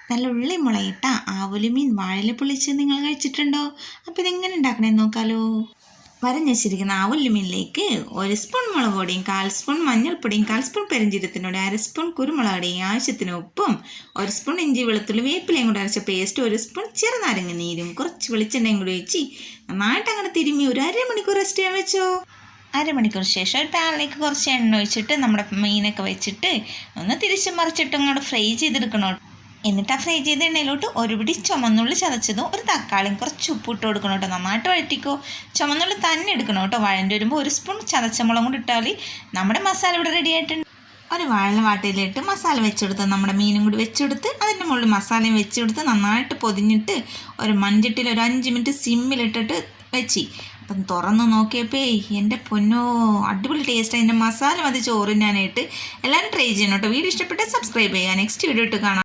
നല്ല ഉള്ളി മുളയിട്ട ആവോലിമീൻ വാഴയില പൊള്ളിച്ച് നിങ്ങൾ കഴിച്ചിട്ടുണ്ടോ? അപ്പോൾ ഇതെങ്ങനെ ഉണ്ടാക്കണമെന്ന് നോക്കാലോ. വരഞ്ഞ് വെച്ചിരിക്കുന്ന ആവോലിമീനിലേക്ക് 1 സ്പൂൺ മുളക് പൊടിയും 1/4 സ്പൂൺ മഞ്ഞൾപ്പൊടിയും 1/4 സ്പൂൺ പെരിഞ്ജീരകത്തിനോട് 1/2 സ്പൂൺ കുരുമുളകുപൊടിയും ആവശ്യത്തിന് ഉപ്പും 1 സ്പൂൺ ഇഞ്ചി വെളുത്തുള്ളി വേപ്പിലയും കൂടെ അരച്ച പേസ്റ്റ് 1 സ്പൂൺ ചെറുനാരങ്ങ നീരും കുറച്ച് വെളിച്ചെണ്ണയും കൂടി ഒഴിച്ച് നന്നായിട്ട് അങ്ങനെ തിരുമ്മി ഒരു അരമണിക്കൂർ റെസ്റ്റ് ചെയ്യാൻ വെച്ചോ. അരമണിക്കൂർ ശേഷം ഒരു പാനിലേക്ക് കുറച്ച് എണ്ണ ഒഴിച്ചിട്ട് നമ്മുടെ മീനൊക്കെ വെച്ചിട്ട് ഒന്ന് തിരിച്ചും മറിച്ചിട്ട് അങ്ങോട്ട് ഫ്രൈ ചെയ്തെടുക്കണം. എന്നിട്ട് ആ ഫ്രൈ ചെയ്ത എണ്ണയിലോട്ട് ഒരു പിടി ചുമന്നുള്ളി ചതച്ചതും ഒരു തക്കാളിയും കുറച്ച് ഉപ്പിട്ട് കൊടുക്കണം കേട്ടോ. നന്നായിട്ട് വഴറ്റിക്കോ. ചുമന്നുള്ളി തന്നെ എടുക്കണം കേട്ടോ. വഴണ്ടി വരുമ്പോൾ 1 സ്പൂൺ ചതച്ചമുളകും കൂടി ഇട്ടാൽ നമ്മുടെ മസാല ഇവിടെ റെഡി ആയിട്ടുണ്ട്. ഒരു വാഴ വാട്ടയിലിട്ട് മസാല വെച്ചെടുത്ത് നമ്മുടെ മീനും കൂടി വെച്ചെടുത്ത് അതിൻ്റെ മുകളിൽ മസാലയും വെച്ചെടുത്ത് നന്നായിട്ട് പൊതിഞ്ഞിട്ട് ഒരു മൺചട്ടിയിൽ ഒരു 5 മിനിറ്റ് സിമ്മിലിട്ടിട്ട് വെച്ച് അപ്പം തുറന്ന് നോക്കിയപ്പോൾ എൻ്റെ പൊന്നോ അടിപൊളി ടേസ്റ്റ്. അതിൻ്റെ മസാല മതി ചോറിനാനായിട്ട്. എല്ലാവരും ട്രൈ ചെയ്യണം കേട്ടോ. വീഡിയോ ഇഷ്ടപ്പെട്ടാൽ സബ്സ്ക്രൈബ് ചെയ്യുക. നെക്സ്റ്റ് വീഡിയോ ഇട്ട് കാണാം.